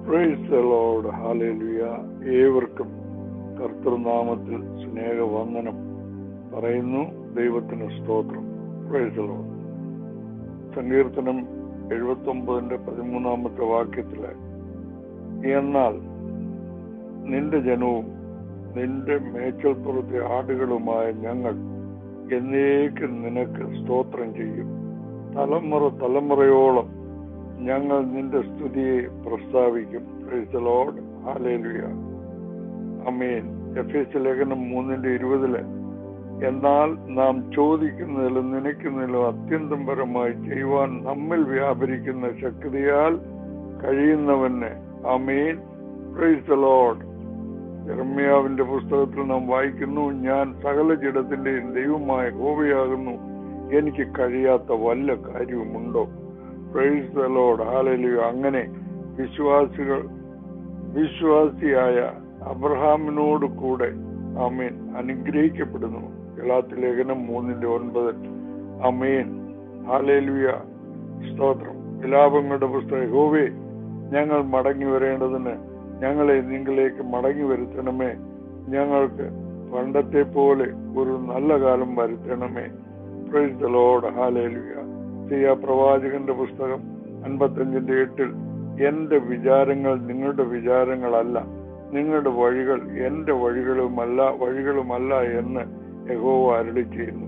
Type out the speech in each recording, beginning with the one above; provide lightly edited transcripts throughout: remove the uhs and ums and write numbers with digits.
Price the Lord. Hallelujah. ഏവർക്കും കർത്തൃനാമത്തിൽ സ്നേഹവന്ദനം പറയുന്നു. ദൈവത്തിന് സ്തോത്രം. Price the Lord. സങ്കീർത്തനം 79-13 വാക്യത്തില്, എന്നാൽ നിന്റെ ജനവും നിന്റെ മേച്ചൽപ്പുറത്തെ ആടുകളുമായ ഞങ്ങൾ എന്നേക്കും നിനക്ക് സ്തോത്രം ചെയ്യും. തലമുറയോളം ഞങ്ങൾ നിന്റെ സ്തുതിയെ പ്രസ്താവിക്കും. Praise the Lord. ഹല്ലേലൂയ. ആമേൻ. എഫേസ്യ ലേഖനം 3:20 എന്നാൽ നാം ചോദിക്കുന്നതിലും നനയ്ക്കുന്നതിലും അത്യന്തം പരമായി ചെയ്യുവാൻ നമ്മിൽ വ്യാപരിക്കുന്ന ശക്തിയാൽ കഴിയുന്നവന്. ആമേൻ. Praise the Lord. യെരമ്യാവിന്റെ പുസ്തകത്തിൽ നാം വായിക്കുന്നു, ഞാൻ സകല ജഡത്തിന്റെയും ദൈവമായ യഹോവയാകുന്നു, എനിക്ക് കഴിയാത്ത വല്ല കാര്യവുമുണ്ടോ? Praise the Lord. ഹല്ലേലൂയ. അങ്ങനെ വിശ്വാസിയായ അബ്രഹാമിനോട് കൂടെ ആമേൻ അനുഗ്രഹിക്കപ്പെടുന്നു. ഗലാത്യ ലേഖനം 3:9. ആമേൻ. ഹല്ലേലൂയ. സ്തോത്രം. വിലാപങ്ങളുടെ പുസ്തകം, യഹോവേ ഞങ്ങൾ മടങ്ങി വരേണ്ടതിന് ഞങ്ങളെ നിങ്ങളിലേക്ക് മടങ്ങി വരുത്തണമേ, ഞങ്ങൾക്ക് പണ്ടത്തെ പോലെ ഒരു നല്ല കാലം വരുത്തണമേ. Praise the Lord. ഹല്ലേലൂയ. പ്രവാചകന്റെ പുസ്തകം 55:8 എന്റെ വിചാരങ്ങൾ നിങ്ങളുടെ വിചാരങ്ങളല്ല, നിങ്ങളുടെ വഴികൾ എന്റെ വഴികളുമല്ല എന്ന് യഹോവ അരുളി ചെയ്യുന്നു.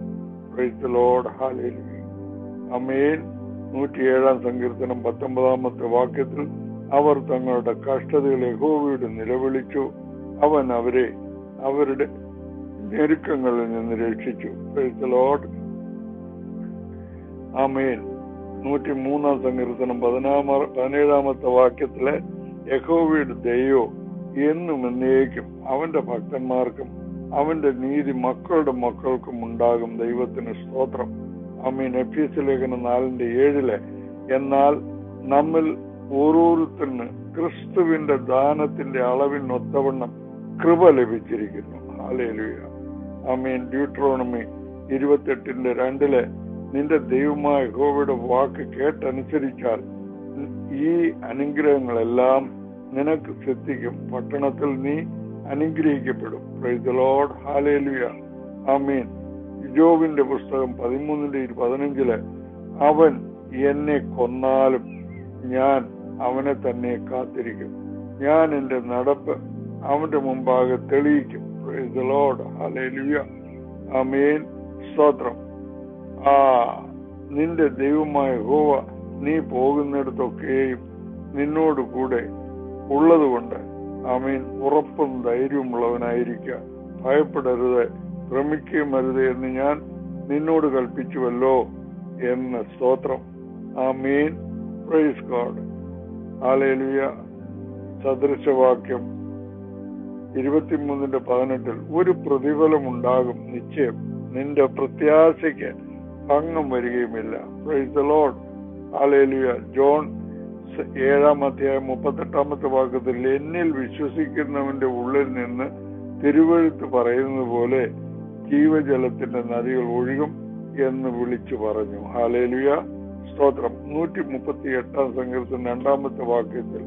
Price the Lord. ഹല്ലേലൂയ. ആമേൻ. 107 സങ്കീർത്തനം 19 വാക്യത്തിൽ, അവർ തങ്ങളുടെ കഷ്ടതകൾ യഹോവയോട് നിലവിളിച്ചു, അവൻ അവരെ അവരുടെ ഞെരുക്കങ്ങളിൽ നിന്ന് രക്ഷിച്ചു. Price the Lord. ആമേൻ. 103 സങ്കീർത്തനം 17 വാക്യത്തില്, യഹോവയുടെ ദയോ എന്നും എന്നേക്കും അവന്റെ ഭക്തന്മാർക്കും അവന്റെ നീതി മക്കളുടെ മക്കൾക്കും ഉണ്ടാകും. ദൈവത്തിന് സ്തോത്രം. ആമേൻ. എഫേസ്യ ലേഖനം 4:7 എന്നാൽ നമ്മിൽ ഓരോരുത്തരിന് ക്രിസ്തുവിന്റെ ദാനത്തിന്റെ അളവിനൊത്തവണ്ണം കൃപ ലഭിച്ചിരിക്കുന്നു. ഹല്ലേലൂയ. ആമേൻ. ഡ്യൂട്രോണമി 28:2 നിന്റെ ദൈവമായ യഹോവയുടെ വാക്ക് കേട്ടനുസരിച്ചാൽ ഈ അനുഗ്രഹങ്ങളെല്ലാം നിനക്ക് സിദ്ധിക്കും, പട്ടണത്തിൽ നീ അനുഗ്രഹിക്കപ്പെടും. Praise the Lord. ഹല്ലേലൂയ. ആമേൻ. യോബിന്റെ പുസ്തകം 13:15 അവൻ എന്നെ കൊന്നാലും ഞാൻ അവനെ തന്നെ കാത്തിരിക്കും, ഞാൻ എന്റെ നടപ്പ് അവന്റെ മുമ്പാകെ തെളിയിക്കും. Price the Lord. ഹല്ലേലൂയ. ആമേൻ. സ്തോത്രം. നിന്റെ ദൈവമായ യഹോവ നീ പോകുന്നിടത്തൊക്കെയും നിന്നോട് കൂടെ ഉള്ളതുകൊണ്ട് ആമേൻ ഉറപ്പും ധൈര്യമുള്ളവനായിരിക്കുക. ഭയപ്പെടരുത്, ഭ്രമിക്കുകയും അരുത് എന്ന് ഞാൻ നിന്നോട് കൽപ്പിച്ചുവല്ലോ എന്ന്. സ്തോത്രം. ആമേൻ. Praise God. ഹല്ലേലൂയ. സദൃശവാക്യം 23:18 ഒരു പ്രതിഫലം ഉണ്ടാകും നിശ്ചയം, നിന്റെ പ്രത്യാശയ്ക്ക് ഭംഗം വരികയുമില്ല. Praise the Lord. ഹല്ലേലൂയ. ജോൺ 7:38 വാക്യത്തിൽ, എന്നിൽ വിശ്വസിക്കുന്നവന്റെ ഉള്ളിൽ നിന്ന് തിരുവെഴുത്ത് പറയുന്നത് പോലെ ജീവജലത്തിന്റെ നദികൾ ഒഴുകും എന്ന് വിളിച്ചു പറഞ്ഞു. ഹല്ലേലൂയ. സ്തോത്രം. 138 സങ്കീർത്തനം 2 വാക്യത്തിൽ,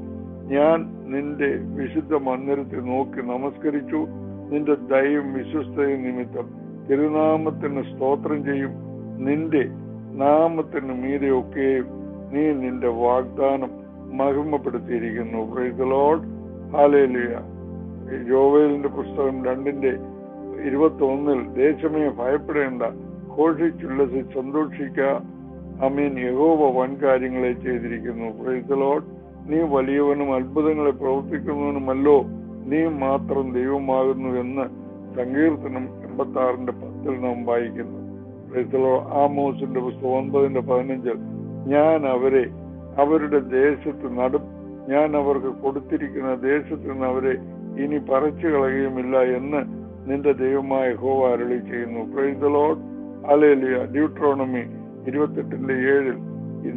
ഞാൻ നിന്റെ വിശുദ്ധ മന്ദിരത്തിൽ നോക്കി നമസ്കരിച്ചു, നിന്റെ ദയയും വിശ്വസ്തയും നിമിത്തം തിരുനാമത്തിന് സ്തോത്രം ചെയ്യും, നിന്റെ നാമത്തിന് മീതെയൊക്കെയും നീ നിന്റെ വാഗ്ദാനം മഹിമപ്പെടുത്തിയിരിക്കുന്നു. Praise the Lord. ഹല്ലേലൂയ. യോവേലിന്റെ പുസ്തകം 2:21 ദേശമേ ഭയപ്പെടേണ്ട, ഘോഷിച്ചുല്ലസിച്ച് സന്തോഷിക്കുക, ആമേൻ, യഹോവ വൻകാര്യങ്ങളെ ചെയ്തിരിക്കുന്നു. Price the Lord. നീ വലിയവനും അത്ഭുതങ്ങളെ പ്രവർത്തിക്കുന്നവനുമല്ലോ, നീ മാത്രം ദൈവമാകുന്നു എന്ന് സങ്കീർത്തനം 86:10 നാം വായിക്കുന്നു. Price the Lord. ആമോസിന്റെ പുസ്തകം 9:15 ഞാൻ അവരെ അവരുടെ ദേശത്ത് നടും, ഞാൻ അവർക്ക് കൊടുത്തിരിക്കുന്ന ദേശത്ത് നിന്ന് അവരെ ഇനി പറിച്ചു കളയുകയുമില്ല എന്ന് നിന്റെ ദൈവമായ യഹോവ അരുളി ചെയ്യുന്നു. Price the Lord. Hallelujah. Deuteronomy 28:7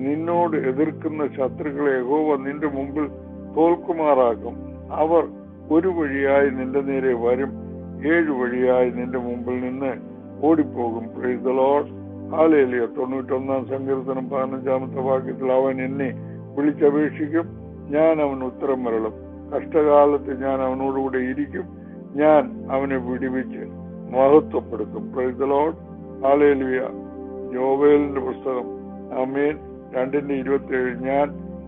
നിന്നോട് എതിർക്കുന്ന ശത്രുക്കളെ യഹോവ നിന്റെ മുമ്പിൽ തോൽക്കുമാറാക്കും, അവർ ഒരു വഴിയായി നിന്റെ നേരെ വരും, 7 വഴിയായി നിന്റെ മുമ്പിൽ നിന്ന് ഓടിപ്പോകും. Praise the Lord. ഹല്ലേലൂയ. 91 സങ്കീർത്തനം 15 വാക്യത്തിൽ, അവൻ എന്നെ വിളിച്ചപേക്ഷിക്കും, ഞാൻ അവന് ഉത്തരം വരളും. കഷ്ടകാലത്ത് ഞാൻ അവനോടുകൂടെ ഇരിക്കും. ഞാൻ അവനെ വിടുവിച്ച് മഹത്വപ്പെടുത്തും. Praise the Lord. ഹല്ലേലൂയ. യോവേലിന്റെ പുസ്തകം ആമേൻ 2:27. ഞാൻ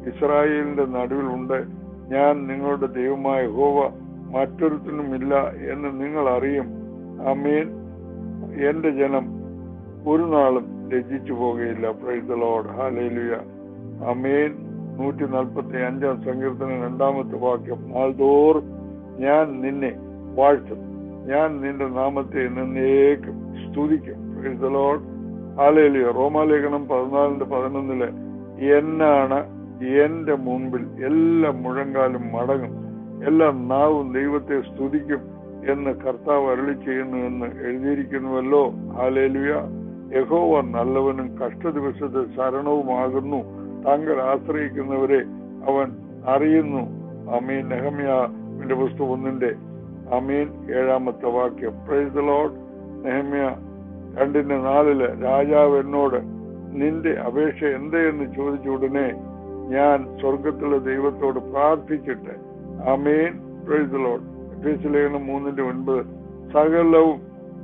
ഇസ്രായേലിന്റെ നടുവിലുണ്ട്. ഞാൻ നിങ്ങളുടെ ദൈവമായ യഹോവ, മറ്റൊരുത്തനുമില്ല എന്ന് നിങ്ങൾ അറിയും. ആമേൻ. എന്റെ ജനം ഒരു നാളും ലജ്ജിച്ചു പോകുകയില്ല. Praise the Lord. ഹല്ലേലൂയ. ആമേൻ. 145 സങ്കീർത്തനം 2-ാമത്തെ വാക്യം. നാൾതോറും ഞാൻ നിന്നെ വാഴ്ത്തും, ഞാൻ നിന്റെ നാമത്തെ എന്നേക്കും സ്തുതിക്കും. Price the Lord. ഹല്ലേലൂയ. റോമാലേഖനം 14:11 എന്നാണ് എന്റെ മുൻപിൽ എല്ലാ മുഴങ്കാലും മടങ്ങും, എല്ലാ നാവും ദൈവത്തെ സ്തുതിക്കും എന്ന് കർത്താവ് അരുളി ചെയ്യുന്നു എന്ന് എഴുതിയിരിക്കുന്നുവല്ലോ. ഹല്ലേലൂയ. യഹോവ നല്ലവനും കഷ്ടദിവസത്തെ ശരണവുമാകുന്നു. താങ്കൾ ആശ്രയിക്കുന്നവരെ അവൻ അറിയുന്നു. ആമീൻ. നെഹമ്യാവിന്റെ പുസ്തകം 1 ആമീൻ 7-ാമത്തെ വാക്യം. Price the Lord. നെഹമ്യ 2:4 രാജാവ് എന്നോട് നിന്റെ അപേക്ഷ എന്തെന്ന് ചോദിച്ച ഉടനെ ഞാൻ സ്വർഗത്തിലെ ദൈവത്തോട് പ്രാർത്ഥിച്ചിട്ട് ആമേൻ. Praise the Lord. എഫേസ്യലേഖനം 3:9 സകലവും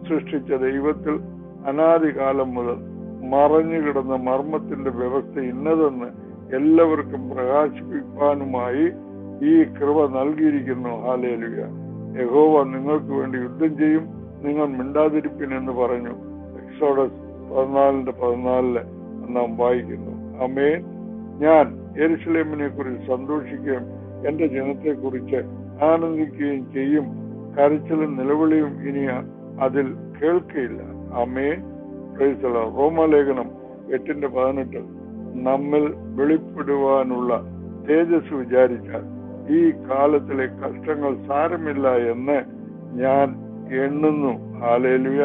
സൃഷ്ടിച്ച ദൈവത്തിൽ അനാദികാലം മുതൽ മറഞ്ഞു കിടന്ന മർമ്മത്തിന്റെ വ്യവസ്ഥ ഇന്നതെന്ന് എല്ലാവർക്കും പ്രകാശിപ്പിക്കാനുമായി ഈ കൃപ നൽകിയിരിക്കുന്നു. ഹല്ലേലൂയ. യഹോവ നിങ്ങൾക്ക് വേണ്ടി യുദ്ധം ചെയ്യും, നിങ്ങൾ മിണ്ടാതിരിപ്പിൻ എന്ന് പറഞ്ഞു. എക്സോഡസ് 14:14 നാം വായിക്കുന്നു. ആമേൻ. ഞാൻ യെരുശലേമിനെ കുറിച്ച് സന്തോഷിക്കുകയും എന്റെ ജനത്തെ കുറിച്ച് ആനന്ദിക്കുകയും ചെയ്യും. കരച്ചിലും നിലവിളിയും ഇനി അതിൽ കേൾക്കയില്ല. ആമേൻ. Praise the Lord. റോമാലേഖനം 8:18 നമ്മിൽ വെളിപ്പെടുവാനുള്ള തേജസ് വിചാരിച്ചാൽ ഈ കാലത്തിലെ കഷ്ടങ്ങൾ സാരമില്ല എന്ന് ഞാൻ എണ്ണുന്നു. ഹല്ലേലൂയ.